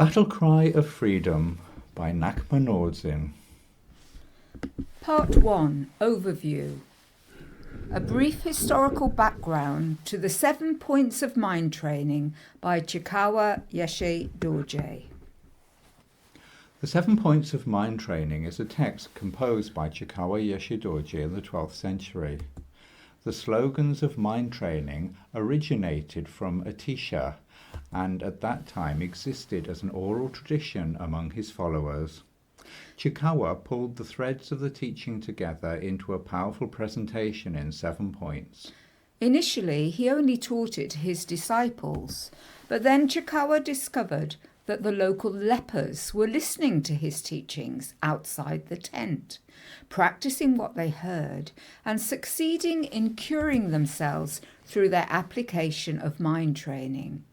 Battlecry of Freedom by Ngakma Nor'dzin. Part 1. Overview. A brief historical background to the 7 points of mind training by Chekhawa Yeshé Dorje. The 7 Points of Mind Training is a text composed by Chekhawa Yeshé Dorje in the 12th century. The slogans of mind training originated from Atisha and at that time existed as an oral tradition among his followers. Chekhawa pulled the threads of the teaching together into a powerful presentation in 7 points. Initially, he only taught it to his disciples, but then Chekhawa discovered that the local lepers were listening to his teachings outside the tent, practicing what they heard and succeeding in curing themselves through their application of mind training.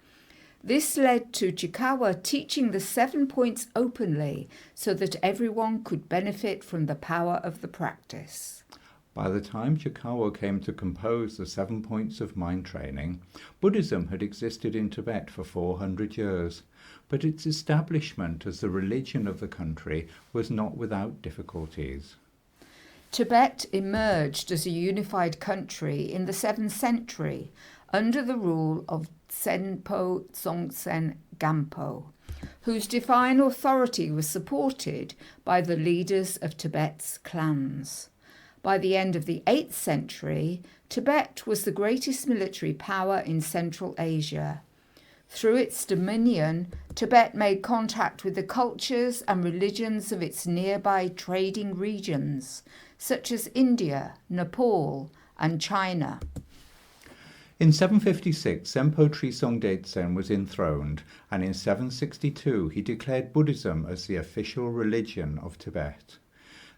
This led to Chekhawa teaching the 7 points openly so that everyone could benefit from the power of the practice. By the time Chekhawa came to compose the 7 Points of Mind Training, Buddhism had existed in Tibet for 400 years, but its establishment as the religion of the country was not without difficulties. Tibet emerged as a unified country in the 7th century under the rule of Tsenpo Dzongtsen Gampo, whose divine authority was supported by the leaders of Tibet's clans. By the end of the 8th century, Tibet was the greatest military power in Central Asia. Through its dominion, Tibet made contact with the cultures and religions of its nearby trading regions, such as India, Nepal, and China. In 756, Senpo Trisong Detsen was enthroned, and in 762 he declared Buddhism as the official religion of Tibet.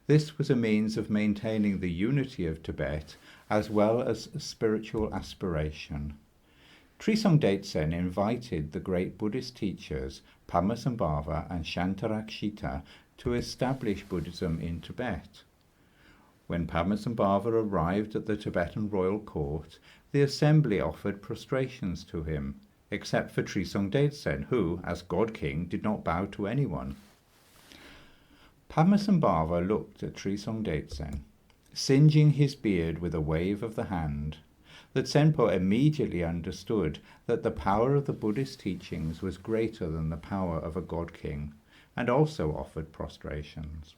This was a means of maintaining the unity of Tibet as well as spiritual aspiration. Trisong Detsen invited the great Buddhist teachers Padmasambhava and Shantarakshita to establish Buddhism in Tibet. When Padmasambhava arrived at the Tibetan royal court, the assembly offered prostrations to him, except for Trisong Detsen, who, as God King, did not bow to anyone. Padmasambhava looked at Trisong Detsen, singeing his beard with a wave of the hand. The Tsenpo immediately understood that the power of the Buddhist teachings was greater than the power of a God King, and also offered prostrations.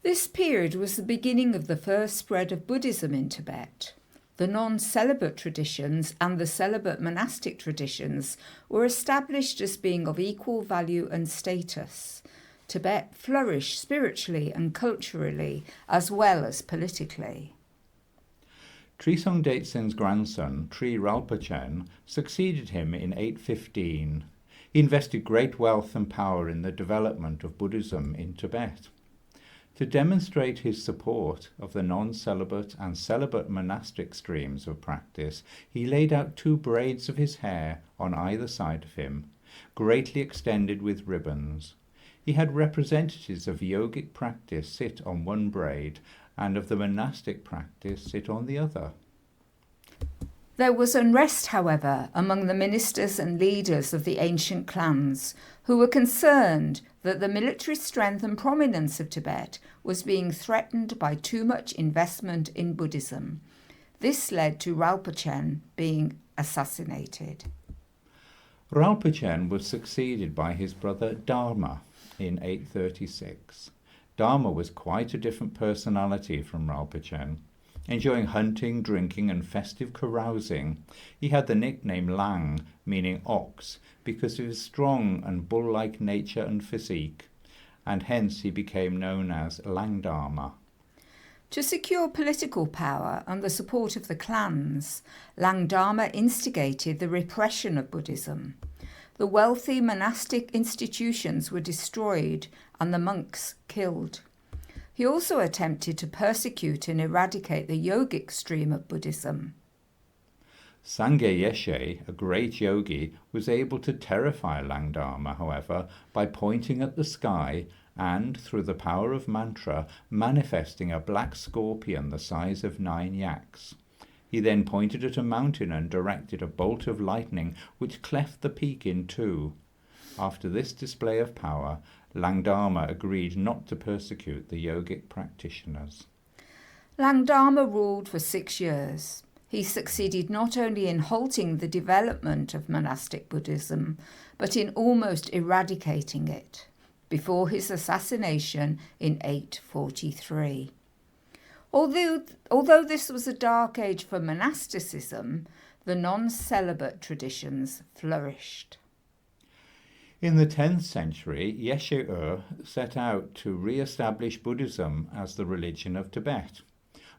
This period was the beginning of the first spread of Buddhism in Tibet. The non-celibate traditions and the celibate monastic traditions were established as being of equal value and status. Tibet flourished spiritually and culturally as well as politically. Trisong Detsen's grandson, Tri Rinpoche, succeeded him in 815. He invested great wealth and power in the development of Buddhism in Tibet. To demonstrate his support of the non-celibate and celibate monastic streams of practice, he laid out 2 braids of his hair on either side of him, greatly extended with ribbons. He had representatives of yogic practice sit on one braid and of the monastic practice sit on the other. There was unrest, however, among the ministers and leaders of the ancient clans, who were concerned that the military strength and prominence of Tibet was being threatened by too much investment in Buddhism. This led to Rinpoche being assassinated. Rinpoche was succeeded by his brother Dharma in 836. Dharma was quite a different personality from Rinpoche. Enjoying hunting, drinking, and festive carousing, he had the nickname Lang, meaning ox, because of his strong and bull-like nature and physique, and hence he became known as Langdharma. To secure political power and the support of the clans, Langdharma instigated the repression of Buddhism. The wealthy monastic institutions were destroyed and the monks killed. He also attempted to persecute and eradicate the yogic stream of Buddhism. Sangye Yeshe, a great yogi, was able to terrify Langdharma, however, by pointing at the sky and, through the power of mantra, manifesting a black scorpion the size of 9 yaks. He then pointed at a mountain and directed a bolt of lightning which cleft the peak in 2. After this display of power, Langdharma agreed not to persecute the yogic practitioners. Langdharma ruled for 6 years. He succeeded not only in halting the development of monastic Buddhism, but in almost eradicating it, before his assassination in 843. Although this was a dark age for monasticism, the non-celibate traditions flourished. In the 10th century, Yeshé set out to re-establish Buddhism as the religion of Tibet.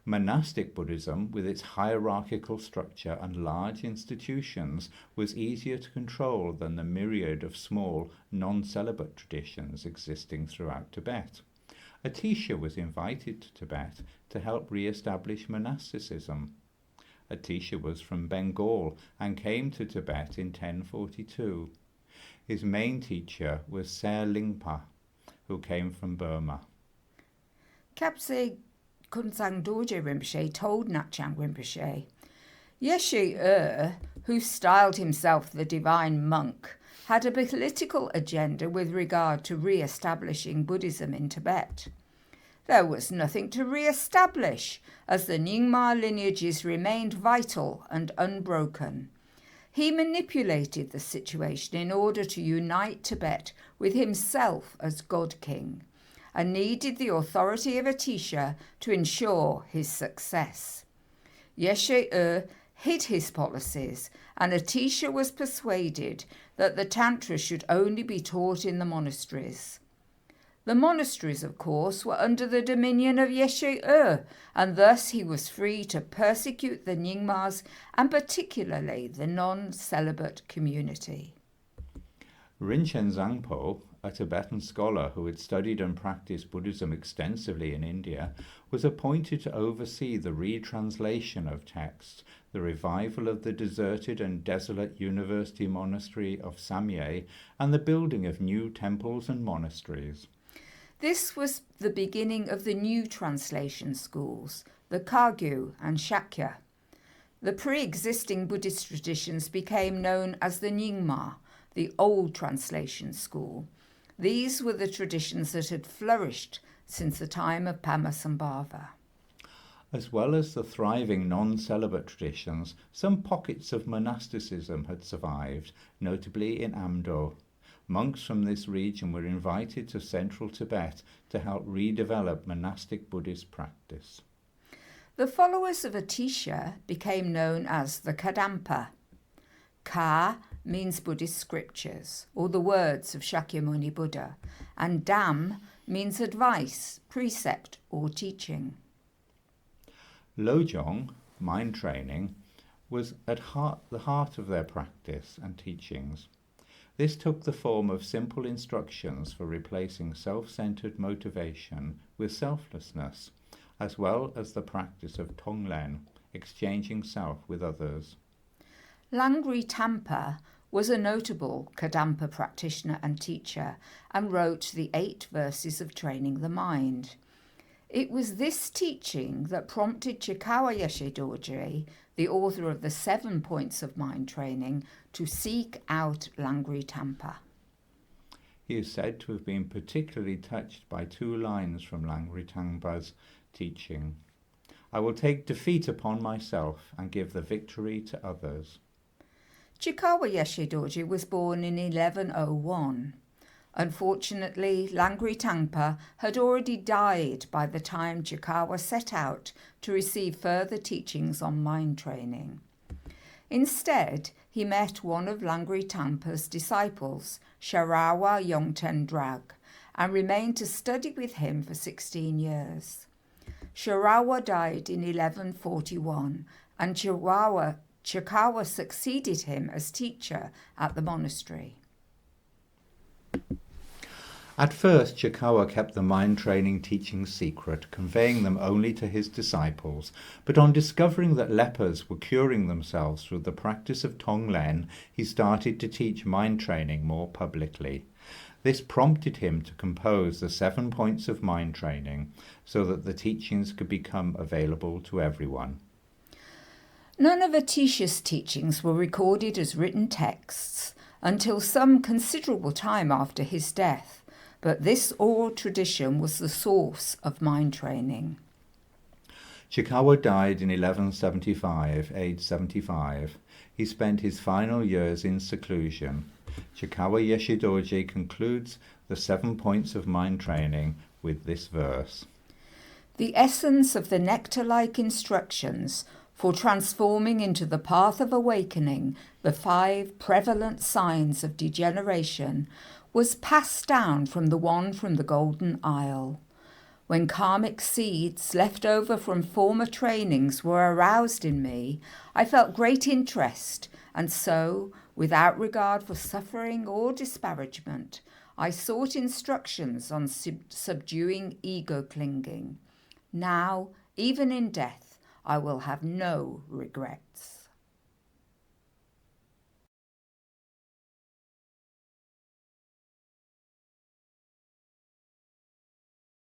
Monastic Buddhism, with its hierarchical structure and large institutions, was easier to control than the myriad of small, non-celibate traditions existing throughout Tibet. A teacher was invited to Tibet to help re-establish monasticism. A teacher was from Bengal and came to Tibet in 1042. His main teacher was Ser Lingpa, who came from Burma. Kapse Kunsang Dorje Rinpoche told Nakchang Rinpoche, Yeshé, who styled himself the divine monk, had a political agenda with regard to re-establishing Buddhism in Tibet. There was nothing to re-establish, as the Nyingma lineages remained vital and unbroken. He manipulated the situation in order to unite Tibet with himself as God King, and needed the authority of a teacher to ensure his success. Yeshé hid his policies, and a teacher was persuaded that the Tantra should only be taught in the monasteries. The monasteries, of course, were under the dominion of Yeshé, and thus he was free to persecute the Nyingmas and particularly the non-celibate community. Rinchen Zangpo, a Tibetan scholar who had studied and practiced Buddhism extensively in India, was appointed to oversee the retranslation of texts, the revival of the deserted and desolate university monastery of Samye, and the building of new temples and monasteries. This was the beginning of the new translation schools, the Kagyu and Shakya. The pre-existing Buddhist traditions became known as the Nyingma, the old translation school. These were the traditions that had flourished since the time of Padmasambhava. As well as the thriving non-celibate traditions, some pockets of monasticism had survived, notably in Amdo. Monks from this region were invited to central Tibet to help redevelop monastic Buddhist practice. The followers of Atisha became known as the Kadampa. Ka means Buddhist scriptures, or the words of Shakyamuni Buddha, and Dam means advice, precept, or teaching. Lojong, mind training, was at the heart of their practice and teachings. This took the form of simple instructions for replacing self-centered motivation with selflessness, as well as the practice of Tonglen, exchanging self with others. Langri Tampa was a notable Kadampa practitioner and teacher and wrote the 8 verses of training the mind. It was this teaching that prompted Chekhawa Yeshé Dorje, the author of the 7 points of mind training, to seek out Langri Tampa. He is said to have been particularly touched by 2 lines from Langri Tampa's teaching. I will take defeat upon myself and give the victory to others. Chekhawa Yeshé Dorje was born in 1101. Unfortunately, Langri Tampa had already died by the time Chekhawa set out to receive further teachings on mind training. Instead, he met one of Langri Tampa's disciples, Chekhawa Yongten Drag, and remained to study with him for 16 years. Chekhawa died in 1141, and Chekhawa succeeded him as teacher at the monastery. At first, Chekhawa kept the mind training teachings secret, conveying them only to his disciples, but on discovering that lepers were curing themselves through the practice of Tonglen, he started to teach mind training more publicly. This prompted him to compose the 7 points of mind training so that the teachings could become available to everyone. None of Atisha's teachings were recorded as written texts, until some considerable time after his death, but this oral tradition was the source of mind training. Chekhawa died in 1175, aged 75. He spent his final years in seclusion. Chekhawa Yeshé Dorje concludes the 7 points of mind training with this verse. The essence of the nectar-like instructions for transforming into the path of awakening the 5 prevalent signs of degeneration was passed down from the one from the Golden Isle. When karmic seeds left over from former trainings were aroused in me, I felt great interest, and so, without regard for suffering or disparagement, I sought instructions on subduing ego clinging. Now, even in death, I will have no regrets.